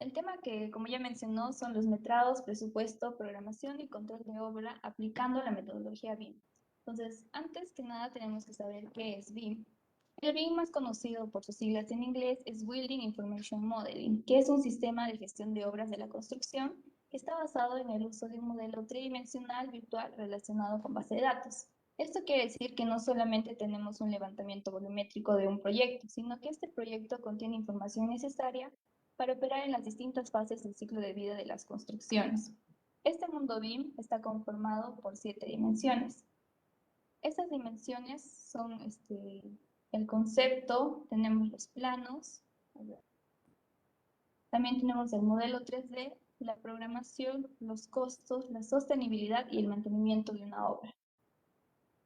El tema que, como ya mencionó, son los metrados, presupuesto, programación y control de obra aplicando la metodología BIM. Entonces, antes que nada tenemos que saber qué es BIM. El BIM, más conocido por sus siglas en inglés, es Building Information Modeling, que es un sistema de gestión de obras de la construcción que está basado en el uso de un modelo tridimensional virtual relacionado con base de datos. Esto quiere decir que no solamente tenemos un levantamiento volumétrico de un proyecto, sino que este proyecto contiene información necesaria para operar en las distintas fases del ciclo de vida de las construcciones. Este mundo BIM está conformado por 7 dimensiones. Estas dimensiones son el concepto, tenemos los planos, también tenemos el modelo 3D, la programación, los costos, la sostenibilidad y el mantenimiento de una obra.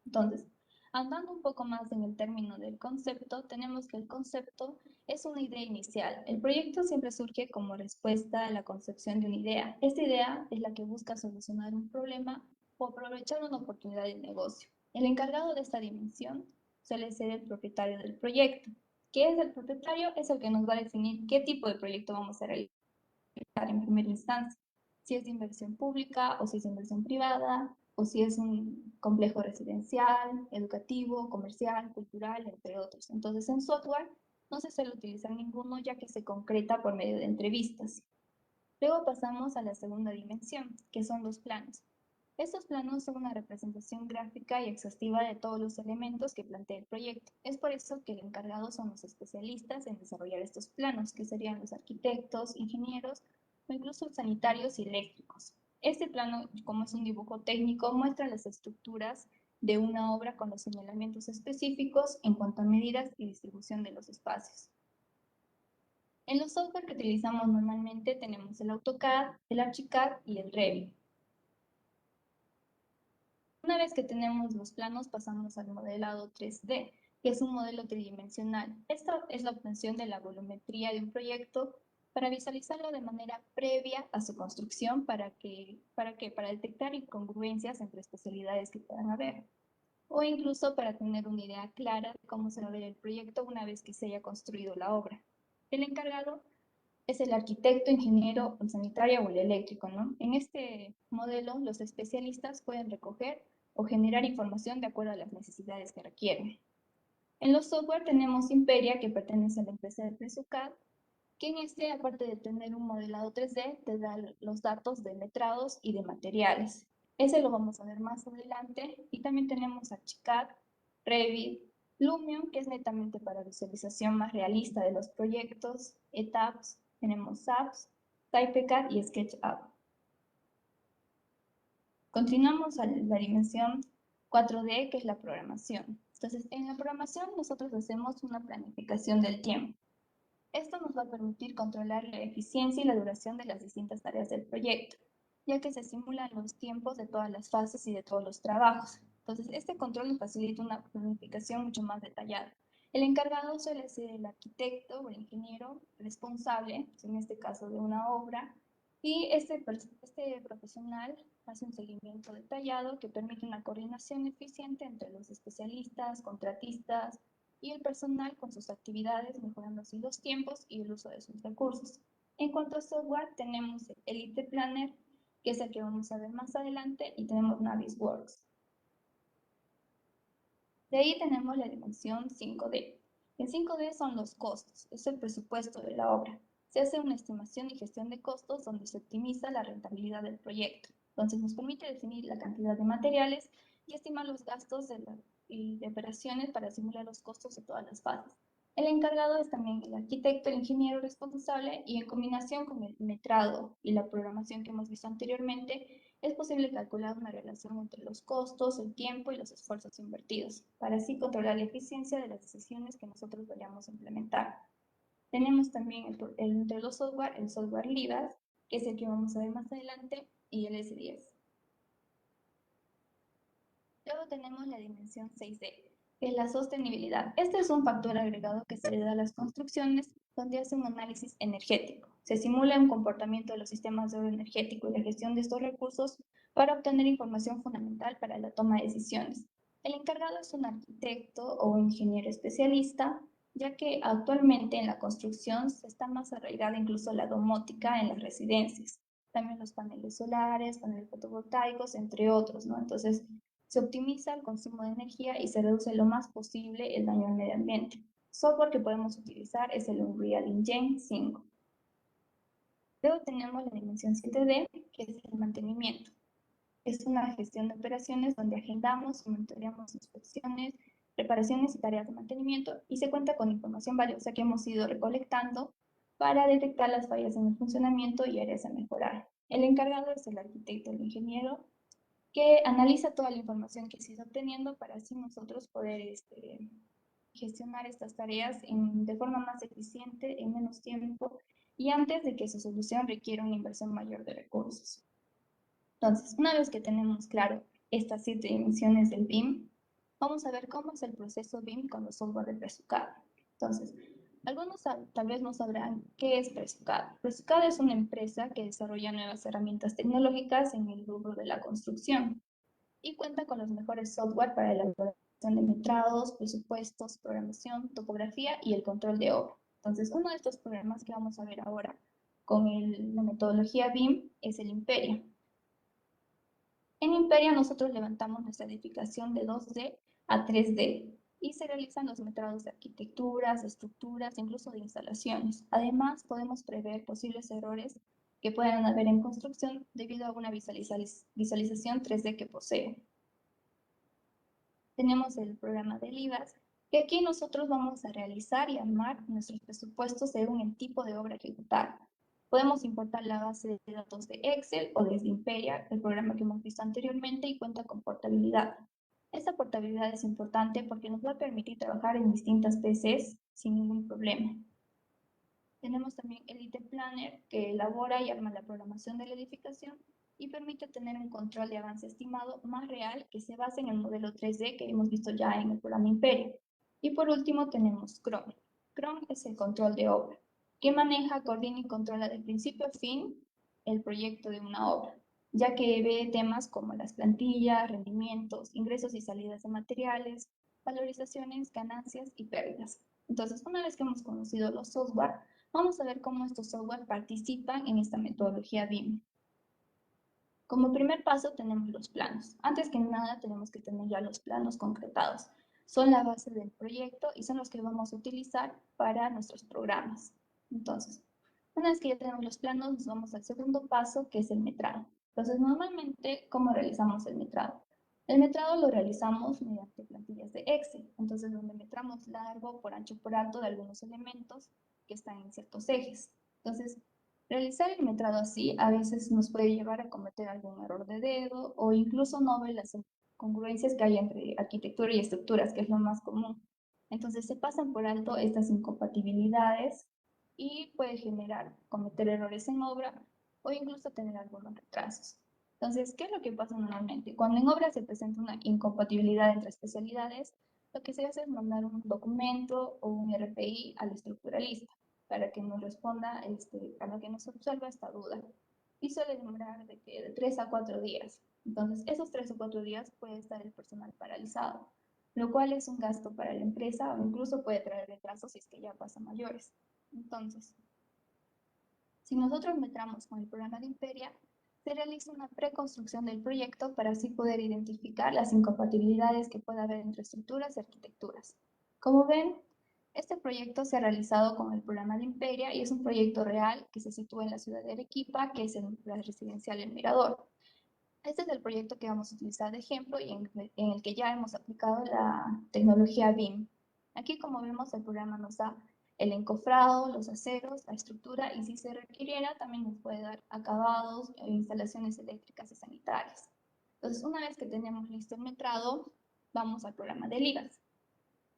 Entonces, andando un poco más en el término del concepto, tenemos que el concepto es una idea inicial. El proyecto siempre surge como respuesta a la concepción de una idea. Esta idea es la que busca solucionar un problema o aprovechar una oportunidad de negocio. El encargado de esta dimensión suele ser el propietario del proyecto. ¿Qué es el propietario? Es el que nos va a definir qué tipo de proyecto vamos a realizar en primera instancia, si es de inversión pública o si es de inversión privada, o si es un complejo residencial, educativo, comercial, cultural, entre otros. Entonces, en software no se suele utilizar ninguno ya que se concreta por medio de entrevistas. Luego pasamos a la segunda dimensión, que son los planos. Estos planos son una representación gráfica y exhaustiva de todos los elementos que plantea el proyecto. Es por eso que el encargado son los especialistas en desarrollar estos planos, que serían los arquitectos, ingenieros o incluso sanitarios y eléctricos. Este plano, como es un dibujo técnico, muestra las estructuras de una obra con los señalamientos específicos en cuanto a medidas y distribución de los espacios. En los software que utilizamos normalmente tenemos el AutoCAD, el Archicad y el Revit. Una vez que tenemos los planos, pasamos al modelado 3D, que es un modelo tridimensional. Esta es la obtención de la volumetría de un proyecto para visualizarlo de manera previa a su construcción para detectar incongruencias entre especialidades que puedan haber, o incluso para tener una idea clara de cómo se va a ver el proyecto una vez que se haya construido la obra. El encargado es el arquitecto, ingeniero, el sanitario o el eléctrico, ¿no? En este modelo, los especialistas pueden recoger o generar información de acuerdo a las necesidades que requieren. En los software tenemos Imperia, que pertenece a la empresa de Presucad, que en este, aparte de tener un modelado 3D, te da los datos de metrados y de materiales. Ese lo vamos a ver más adelante. Y también tenemos Archicad, Revit, Lumion, que es netamente para visualización más realista de los proyectos, ETAPS, tenemos apps, Typecad y SketchUp. Continuamos a la dimensión 4D, que es la programación. Entonces, en la programación nosotros hacemos una planificación del tiempo. Esto nos va a permitir controlar la eficiencia y la duración de las distintas tareas del proyecto, ya que se simulan los tiempos de todas las fases y de todos los trabajos. Entonces, este control nos facilita una planificación mucho más detallada. El encargado suele ser el arquitecto o el ingeniero responsable, en este caso de una obra, y este profesional hace un seguimiento detallado que permite una coordinación eficiente entre los especialistas, contratistas, y el personal con sus actividades, mejorando así los tiempos y el uso de sus recursos. En cuanto a software, tenemos el Elite Planner, que es el que vamos a ver más adelante, y tenemos Navisworks. De ahí tenemos la dimensión 5D. En 5D son los costos, es el presupuesto de la obra. Se hace una estimación y gestión de costos donde se optimiza la rentabilidad del proyecto. Entonces nos permite definir la cantidad de materiales y estimar los gastos y de operaciones para simular los costos de todas las fases. El encargado es también el arquitecto, el ingeniero responsable, y en combinación con el metrado y la programación que hemos visto anteriormente, es posible calcular una relación entre los costos, el tiempo y los esfuerzos invertidos, para así controlar la eficiencia de las decisiones que nosotros vayamos a implementar. Tenemos también entre los software, el software LIDAS, que es el que vamos a ver más adelante, y el S10. Luego tenemos la dimensión 6D, que es la sostenibilidad. Este es un factor agregado que se le da a las construcciones donde hace un análisis energético. Se simula un comportamiento de los sistemas de orden energético y la gestión de estos recursos para obtener información fundamental para la toma de decisiones. El encargado es un arquitecto o un ingeniero especialista ya que actualmente en la construcción se está más arraigada incluso la domótica en las residencias, también los paneles solares, paneles fotovoltaicos, entre otros, ¿no? Entonces, se optimiza el consumo de energía y se reduce lo más posible el daño al medio ambiente. Software que podemos utilizar es el Unreal Engine 5. Luego tenemos la dimensión 7D, que es el mantenimiento. Es una gestión de operaciones donde agendamos y monitoreamos inspecciones, reparaciones y tareas de mantenimiento, y se cuenta con información valiosa que hemos ido recolectando para detectar las fallas en el funcionamiento y áreas a mejorar. El encargado es el arquitecto o el ingeniero que analiza toda la información que se ido obteniendo para así nosotros poder gestionar estas tareas de forma más eficiente, en menos tiempo y antes de que su solución requiera una inversión mayor de recursos. Entonces, una vez que tenemos claro estas 7 dimensiones del BIM, vamos a ver cómo es el proceso BIM con los software de Presucad. Entonces, algunos tal vez no sabrán qué es Presucad. Presucad es una empresa que desarrolla nuevas herramientas tecnológicas en el rubro de la construcción y cuenta con los mejores software para la elaboración de metrados, presupuestos, programación, topografía y el control de obra. Entonces, uno de estos programas que vamos a ver ahora con la metodología BIM es el Imperia. En Imperia nosotros levantamos nuestra edificación de 2D a 3D y se realizan los metrados de arquitecturas, de estructuras, incluso de instalaciones. Además, podemos prever posibles errores que puedan haber en construcción debido a una visualización 3D que posee. Tenemos el programa de IVAS, que aquí nosotros vamos a realizar y armar nuestros presupuestos según el tipo de obra que ejecutar. Podemos importar la base de datos de Excel o desde Imperia, el programa que hemos visto anteriormente, y cuenta con portabilidad. Esta portabilidad es importante porque nos va a permitir trabajar en distintas PCs sin ningún problema. Tenemos también el IT Planner, que elabora y arma la programación de la edificación y permite tener un control de avance estimado más real que se basa en el modelo 3D que hemos visto ya en el programa Imperio. Y por último tenemos Chrome. Chrome es el control de obra, que maneja, coordina y controla de principio a fin el proyecto de una obra, ya que ve temas como las plantillas, rendimientos, ingresos y salidas de materiales, valorizaciones, ganancias y pérdidas. Entonces, una vez que hemos conocido los software, vamos a ver cómo estos software participan en esta metodología BIM. Como primer paso tenemos los planos. Antes que nada tenemos que tener ya los planos concretados. Son la base del proyecto y son los que vamos a utilizar para nuestros programas. Entonces, una vez que ya tenemos los planos, nos vamos al segundo paso, que es el metrado. Entonces, normalmente, ¿cómo realizamos el metrado? El metrado lo realizamos mediante plantillas de Excel. Entonces, donde metramos largo, por ancho, por alto de algunos elementos que están en ciertos ejes. Entonces, realizar el metrado así a veces nos puede llevar a cometer algún error de dedo o incluso no ver las incongruencias que hay entre arquitectura y estructuras, que es lo más común. Entonces se pasan por alto estas incompatibilidades y puede generar cometer errores en obra o incluso tener algunos retrasos. Entonces, ¿qué es lo que pasa normalmente? Cuando en obra se presenta una incompatibilidad entre especialidades, lo que se hace es mandar un documento o un RPI al estructuralista para que nos responda, para que nos resuelva esta duda. Y suele demorar de 3 a 4 días. Entonces, esos 3 o 4 días puede estar el personal paralizado, lo cual es un gasto para la empresa o incluso puede traer retrasos si es que ya pasa mayores. Entonces, si nosotros metramos con el programa de Imperia, se realiza una preconstrucción del proyecto para así poder identificar las incompatibilidades que pueda haber entre estructuras y arquitecturas. Como ven, este proyecto se ha realizado con el programa de Imperia y es un proyecto real que se sitúa en la ciudad de Arequipa, que es en la residencial El Mirador. Este es el proyecto que vamos a utilizar de ejemplo y en el que ya hemos aplicado la tecnología BIM. Aquí, como vemos, el programa nos da el encofrado, los aceros, la estructura y si se requiriera también nos puede dar acabados e instalaciones eléctricas y sanitarias. Entonces, una vez que tenemos listo el metrado, vamos al programa de IVAS,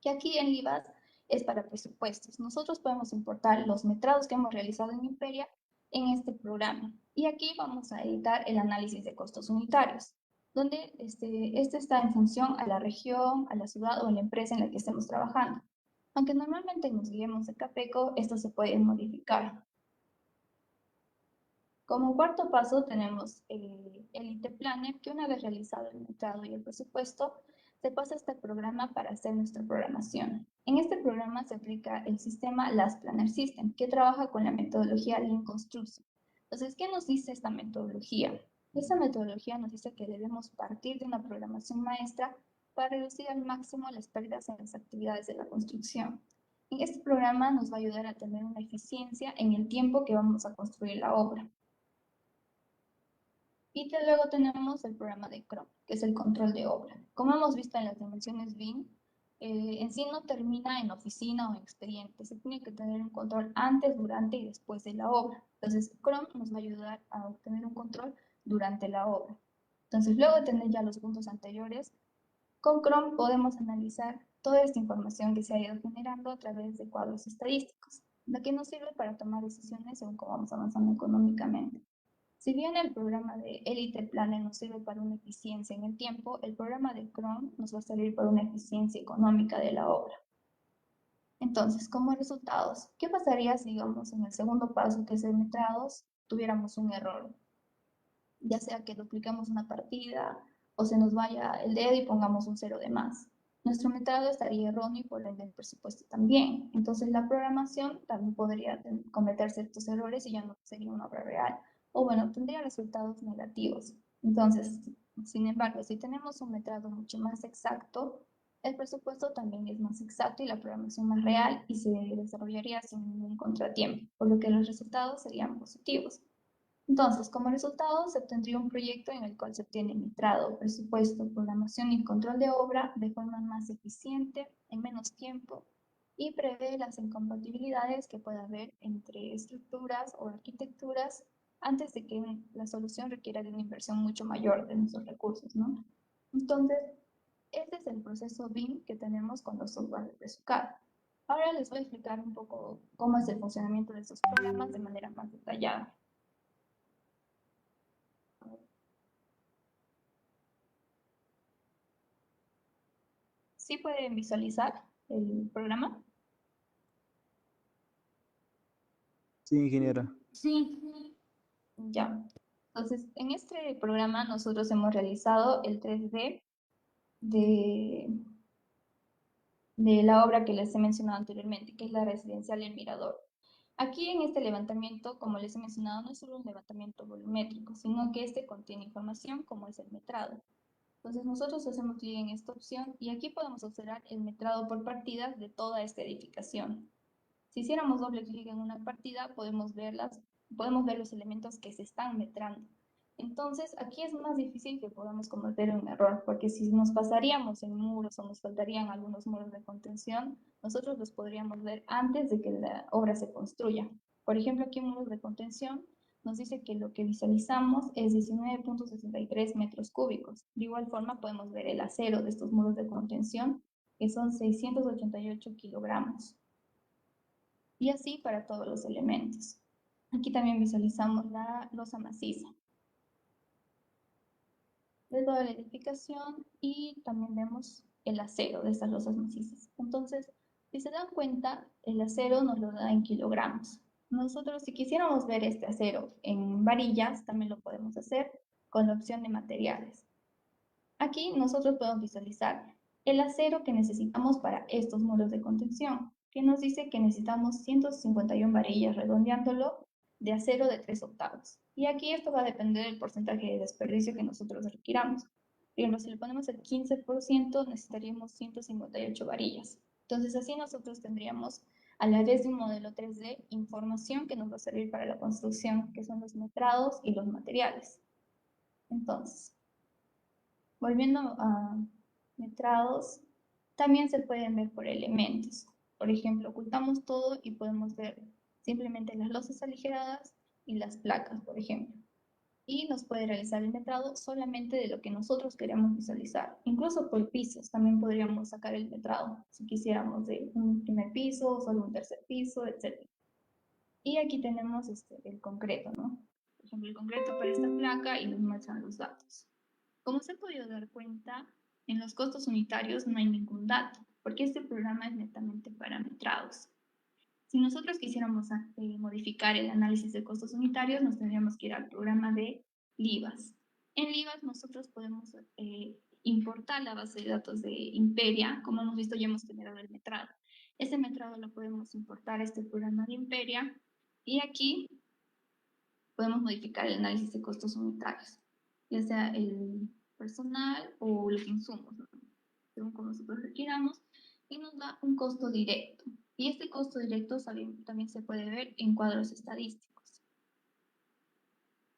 que aquí en IVAS es para presupuestos. Nosotros podemos importar los metrados que hemos realizado en Imperia en este programa. Y aquí vamos a editar el análisis de costos unitarios, donde este está en función a la región, a la ciudad o a la empresa en la que estemos trabajando. Aunque normalmente nos guiemos de Capeco, esto se puede modificar. Como cuarto paso tenemos el IT Planner, que una vez realizado el metrado y el presupuesto, se pasa este programa para hacer nuestra programación. En este programa se aplica el sistema Last Planner System, que trabaja con la metodología Lean Construction. Entonces, ¿qué nos dice esta metodología? Esta metodología nos dice que debemos partir de una programación maestra para reducir al máximo las pérdidas en las actividades de la construcción. En este programa nos va a ayudar a tener una eficiencia en el tiempo que vamos a construir la obra. Y luego tenemos el programa de Chrome, que es el control de obra. Como hemos visto en las dimensiones BIM, en sí no termina en oficina o en expediente. Se tiene que tener un control antes, durante y después de la obra. Entonces, Chrome nos va a ayudar a obtener un control durante la obra. Entonces, luego de tener ya los puntos anteriores, con Chrome podemos analizar toda esta información que se ha ido generando a través de cuadros estadísticos, lo que nos sirve para tomar decisiones según cómo vamos avanzando económicamente. Si bien el programa de Elite Planner nos sirve para una eficiencia en el tiempo, el programa de Chrome nos va a servir para una eficiencia económica de la obra. Entonces, como resultados, ¿qué pasaría si, digamos, en el segundo paso, que es el metrados, tuviéramos un error? Ya sea que duplicamos una partida o se nos vaya el dedo y pongamos un cero de más. Nuestro metrado estaría erróneo y por ende el presupuesto también. Entonces la programación también podría cometer ciertos errores y ya no sería una obra real. O bueno, tendría resultados negativos. Entonces, sin embargo, si tenemos un metrado mucho más exacto, el presupuesto también es más exacto y la programación más real y se desarrollaría sin ningún contratiempo, por lo que los resultados serían positivos. Entonces, como resultado, se obtendría un proyecto en el cual se obtiene metrado, presupuesto, programación y control de obra de forma más eficiente, en menos tiempo, y prevé las incompatibilidades que pueda haber entre estructuras o arquitecturas antes de que la solución requiera de una inversión mucho mayor de nuestros recursos, ¿no? Entonces, este es el proceso BIM que tenemos con los software de Presucar. Ahora les voy a explicar un poco cómo es el funcionamiento de estos programas de manera más detallada. ¿Sí pueden visualizar el programa? Sí, ingeniera. Sí. Ya. Entonces, en este programa nosotros hemos realizado el 3D de, de la obra que les he mencionado anteriormente, que es la residencial El Mirador. Aquí en este levantamiento, como les he mencionado, no es solo un levantamiento volumétrico, sino que este contiene información como es el metrado. Entonces nosotros hacemos clic en esta opción y aquí podemos observar el metrado por partidas de toda esta edificación. Si hiciéramos doble clic en una partida, podemos ver los elementos que se están metrando. Entonces, aquí es más difícil que podamos cometer un error, porque si nos pasaríamos en muros o nos faltarían algunos muros de contención, nosotros los podríamos ver antes de que la obra se construya. Por ejemplo, aquí en muros de contención nos dice que lo que visualizamos es 19.63 metros cúbicos. De igual forma, podemos ver el acero de estos muros de contención, que son 688 kilogramos. Y así para todos los elementos. Aquí también visualizamos la losa maciza de toda la edificación y también vemos el acero de estas losas macizas. Entonces, si se dan cuenta, el acero nos lo da en kilogramos. Nosotros, si quisiéramos ver este acero en varillas, también lo podemos hacer con la opción de materiales. Aquí nosotros podemos visualizar el acero que necesitamos para estos muros de contención, que nos dice que necesitamos 151 varillas, redondeándolo, de acero de 3 octavos. Y aquí esto va a depender del porcentaje de desperdicio que nosotros requiramos. Por ejemplo, si le ponemos el 15%, necesitaríamos 158 varillas. Entonces, así nosotros tendríamos, a la vez de un modelo 3D, información que nos va a servir para la construcción, que son los metrados y los materiales. Entonces, volviendo a metrados, también se pueden ver por elementos. Por ejemplo, ocultamos todo y podemos ver simplemente las losas aligeradas y las placas, por ejemplo. Y nos puede realizar el metrado solamente de lo que nosotros queremos visualizar. Incluso por pisos también podríamos sacar el metrado, si quisiéramos de un primer piso, solo un tercer piso, etc. Y aquí tenemos el concreto, ¿no? Por ejemplo, el concreto para esta placa y nos muestran los datos. Como se ha podido dar cuenta, en los costos unitarios no hay ningún dato, porque este programa es netamente parametrados. Si nosotros quisiéramos modificar el análisis de costos unitarios, nos tendríamos que ir al programa de LIVAS. En LIVAS nosotros podemos importar la base de datos de Imperia. Como hemos visto, ya hemos generado el metrado. Este metrado lo podemos importar a este programa de Imperia y aquí podemos modificar el análisis de costos unitarios, ya sea el personal o los insumos, ¿no? Según como nosotros requiramos, y nos da un costo directo. Y este costo directo también se puede ver en cuadros estadísticos.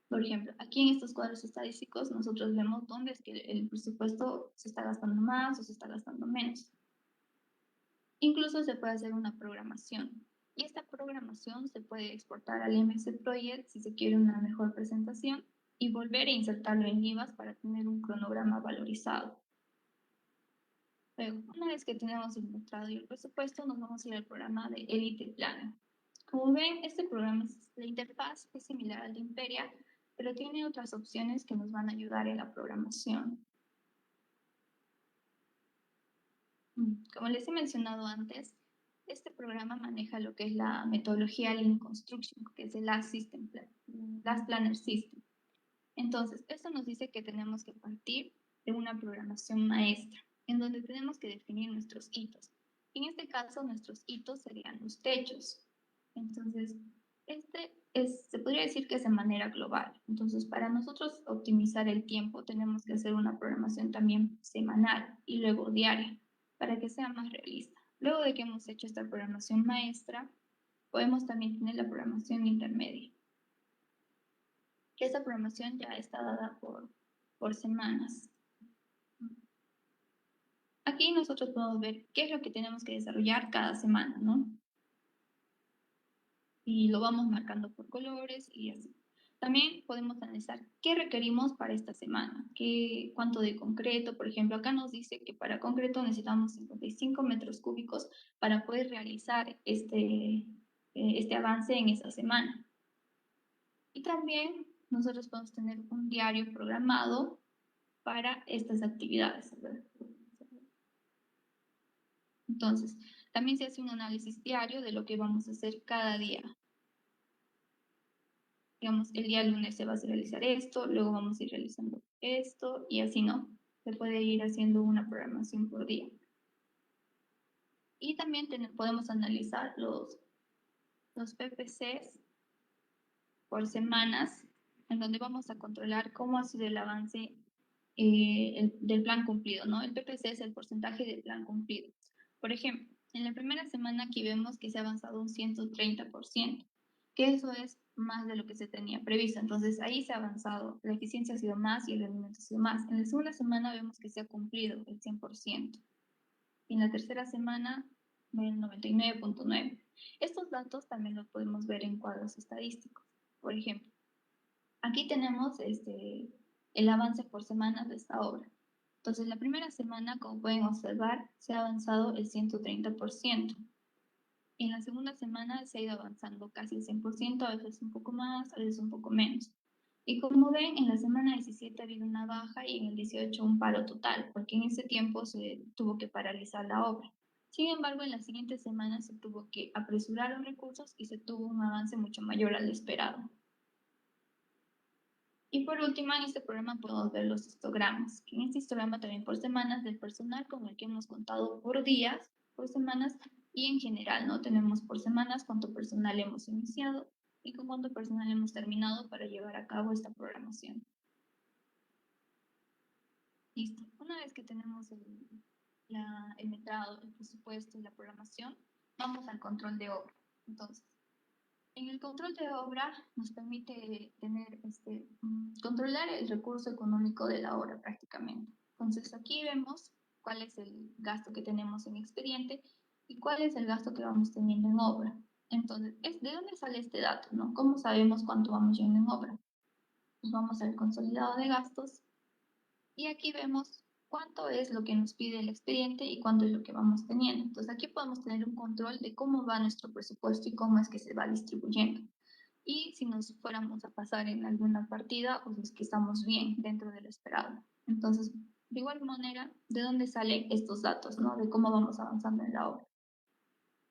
Por ejemplo, aquí en estos cuadros estadísticos nosotros vemos dónde es que el presupuesto se está gastando más o se está gastando menos. Incluso se puede hacer una programación. Y esta programación se puede exportar al MS Project si se quiere una mejor presentación y volver a insertarlo en IVAs para tener un cronograma valorizado. Luego, una vez que tenemos el mostrado y el presupuesto, nos vamos a ir al programa de Elite Planner. Como ven, este programa, la interfaz es similar al de Imperia, pero tiene otras opciones que nos van a ayudar en la programación. Como les he mencionado antes, este programa maneja lo que es la metodología Lean Construction, que es el Last Planner System. Entonces, esto nos dice que tenemos que partir de una programación maestra, en donde tenemos que definir nuestros hitos. En este caso, nuestros hitos serían los techos. Entonces, se podría decir que es de manera global. Entonces, para nosotros optimizar el tiempo, tenemos que hacer una programación también semanal y luego diaria, para que sea más realista. Luego de que hemos hecho esta programación maestra, podemos también tener la programación intermedia. Esta programación ya está dada por semanas. Aquí nosotros podemos ver qué es lo que tenemos que desarrollar cada semana, ¿no? Y lo vamos marcando por colores y así. También podemos analizar qué requerimos para esta semana, cuánto de concreto. Por ejemplo, acá nos dice que para concreto necesitamos 55 metros cúbicos para poder realizar este avance en esa semana. Y también nosotros podemos tener un diario programado para estas actividades. Entonces, también se hace un análisis diario de lo que vamos a hacer cada día. Digamos, el día lunes se va a realizar esto, luego vamos a ir realizando esto y así, ¿no? Se puede ir haciendo una programación por día. Y también podemos analizar los PPCs por semanas, en donde vamos a controlar cómo ha sido el avance del plan cumplido, ¿no? El PPC es el porcentaje del plan cumplido. Por ejemplo, en la primera semana aquí vemos que se ha avanzado un 130%, que eso es más de lo que se tenía previsto. Entonces ahí se ha avanzado, la eficiencia ha sido más y el rendimiento ha sido más. En la segunda semana vemos que se ha cumplido el 100%. Y en la tercera semana, el 99.9%. Estos datos también los podemos ver en cuadros estadísticos. Por ejemplo, aquí tenemos el avance por semanas de esta obra. Entonces, la primera semana, como pueden observar, se ha avanzado el 130%. En la segunda semana se ha ido avanzando casi el 100%, a veces un poco más, a veces un poco menos. Y como ven, en la semana 17 ha habido una baja y en el 18 un paro total, porque en ese tiempo se tuvo que paralizar la obra. Sin embargo, en las siguientes semanas se tuvo que apresurar los recursos y se tuvo un avance mucho mayor al esperado. Y por último, en este programa podemos ver los histogramas, que en este histograma también por semanas del personal con el que hemos contado por días, por semanas y en general, ¿no? Tenemos por semanas cuánto personal hemos iniciado y con cuánto personal hemos terminado para llevar a cabo esta programación. Listo. Una vez que tenemos el metrado, el presupuesto y la programación, vamos al control de obra. Entonces, en el control de obra nos permite controlar el recurso económico de la obra prácticamente. Entonces aquí vemos cuál es el gasto que tenemos en expediente y cuál es el gasto que vamos teniendo en obra. Entonces, ¿de dónde sale este dato, no? ¿Cómo sabemos cuánto vamos yendo en obra? Pues vamos al consolidado de gastos y aquí vemos cuánto es lo que nos pide el expediente y cuánto es lo que vamos teniendo. Entonces aquí podemos tener un control de cómo va nuestro presupuesto y cómo es que se va distribuyendo. Y si nos fuéramos a pasar en alguna partida, pues es que estamos bien dentro de lo esperado. Entonces, de igual manera, ¿de dónde salen estos datos, no? De cómo vamos avanzando en la obra.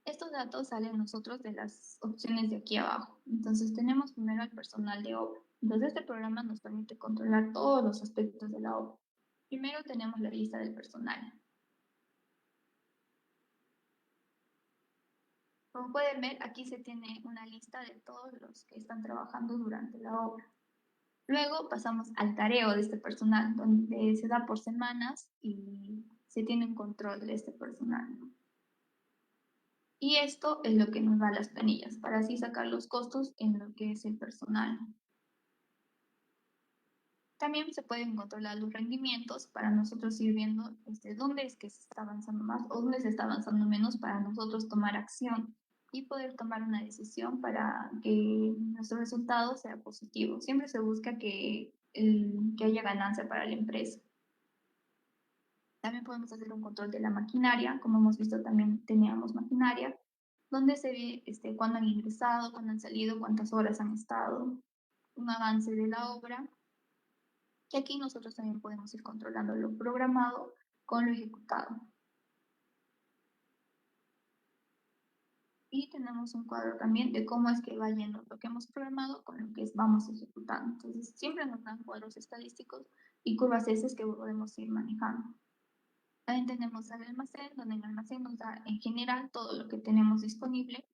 Estos datos salen nosotros de las opciones de aquí abajo. Entonces tenemos primero al personal de obra. Entonces este programa nos permite controlar todos los aspectos de la obra. Primero tenemos la lista del personal. Como pueden ver, aquí se tiene una lista de todos los que están trabajando durante la obra. Luego pasamos al careo de este personal, donde se da por semanas y se tiene un control de este personal, ¿no? Y esto es lo que nos da las planillas, para así sacar los costos en lo que es el personal. También se pueden controlar los rendimientos para nosotros ir viendo dónde es que se está avanzando más o dónde se está avanzando menos para nosotros tomar acción y poder tomar una decisión para que nuestro resultado sea positivo. Siempre se busca que haya ganancia para la empresa. También podemos hacer un control de la maquinaria, como hemos visto también teníamos maquinaria, donde se ve cuándo han ingresado, cuándo han salido, cuántas horas han estado, un avance de la obra. Y aquí nosotros también podemos ir controlando lo programado con lo ejecutado. Y tenemos un cuadro también de cómo es que va yendo lo que hemos programado con lo que vamos ejecutando. Entonces, siempre nos dan cuadros estadísticos y curvas S que podemos ir manejando. También tenemos el almacén, donde en el almacén nos da en general todo lo que tenemos disponible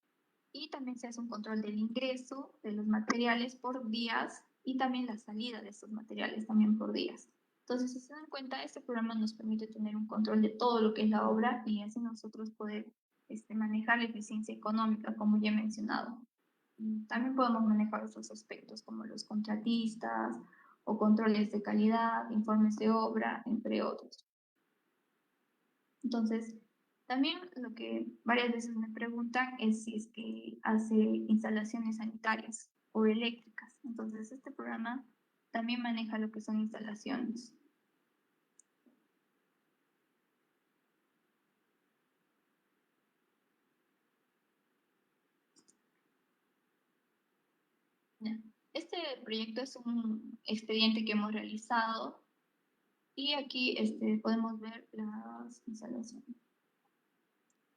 y también se hace un control del ingreso de los materiales por días y también la salida de estos materiales también por días. Entonces, si se dan cuenta, este programa nos permite tener un control de todo lo que es la obra y así nosotros poder manejar la eficiencia económica, como ya he mencionado. También podemos manejar otros aspectos como los contratistas o controles de calidad, informes de obra, entre otros. Entonces, también lo que varias veces me preguntan es si es que hace instalaciones sanitarias o eléctricas. Entonces, este programa también maneja lo que son instalaciones. Este proyecto es un expediente que hemos realizado y aquí podemos ver las instalaciones.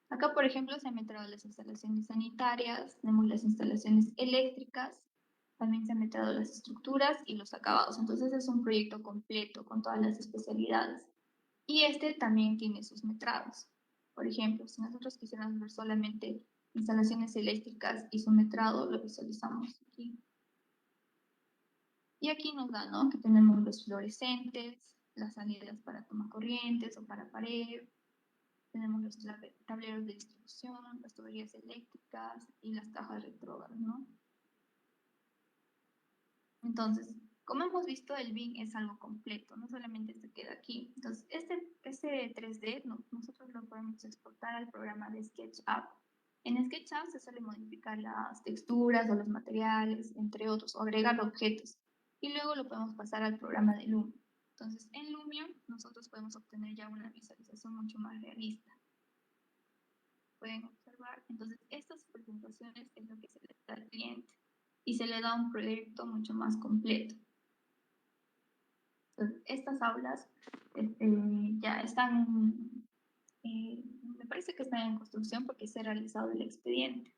Acá, por ejemplo, se han metido las instalaciones sanitarias, tenemos las instalaciones eléctricas, también se han metido las estructuras y los acabados. Entonces es un proyecto completo con todas las especialidades. Y este también tiene sus metrados. Por ejemplo, si nosotros quisiéramos ver solamente instalaciones eléctricas y su metrado, lo visualizamos aquí. Y aquí nos da, ¿no?, que tenemos los fluorescentes, las salidas para toma corrientes o para pared, tenemos los tableros de distribución, las tuberías eléctricas y las cajas retrógradas, ¿no? Entonces, como hemos visto, el BIM es algo completo, no solamente se queda aquí. Entonces, este 3D nosotros lo podemos exportar al programa de SketchUp. En SketchUp se suele modificar las texturas o los materiales, entre otros, o agregar objetos. Y luego lo podemos pasar al programa de Lumion. Entonces, en Lumion nosotros podemos obtener ya una visualización mucho más realista. Pueden observar. Entonces, estas presentaciones es lo que se le da al cliente y se le da un proyecto mucho más completo. Entonces, estas aulas ya están, me parece que están en construcción porque se ha realizado el expediente.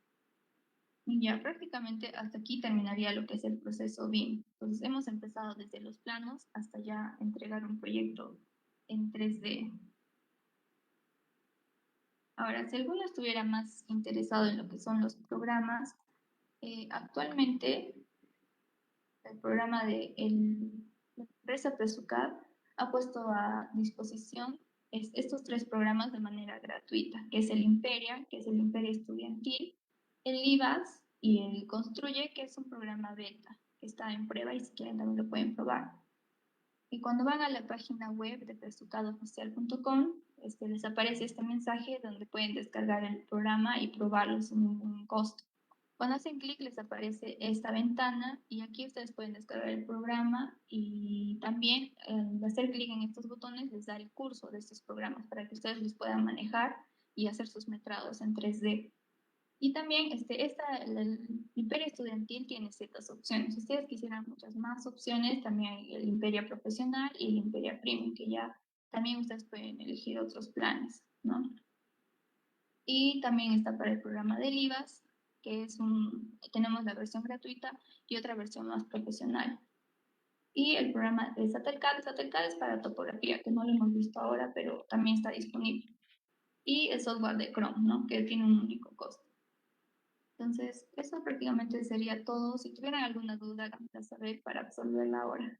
Y ya prácticamente hasta aquí terminaría lo que es el proceso BIM. Entonces, hemos empezado desde los planos hasta ya entregar un proyecto en 3D. Ahora, si alguno estuviera más interesado en lo que son los programas, actualmente el programa de la empresa Presucar ha puesto a disposición estos 3 programas de manera gratuita, que es el Imperia, que es el Imperia Estudiantil, el IVAS y el Construye, que es un programa beta, que está en prueba y si quieren también lo pueden probar. Y cuando van a la página web de presucadofacial.com, les aparece este mensaje donde pueden descargar el programa y probarlo sin ningún costo. Cuando hacen clic les aparece esta ventana y aquí ustedes pueden descargar el programa y también al hacer clic en estos botones les da el curso de estos programas para que ustedes los puedan manejar y hacer sus metrados en 3D. Y también el Imperia Estudiantil tiene ciertas opciones. Si ustedes quisieran muchas más opciones, también hay el Imperia Profesional y el Imperia Premium, que ya también ustedes pueden elegir otros planes, ¿no? Y también está para el programa del IVAS, que tenemos la versión gratuita y otra versión más profesional. Y el programa de SATELCAD. SATELCAD es para topografía, que no lo hemos visto ahora, pero también está disponible. Y el software de Chrome, ¿no? Que tiene un único costo. Entonces, eso prácticamente sería todo. Si tuvieran alguna duda, háganmela saber para resolverla ahora.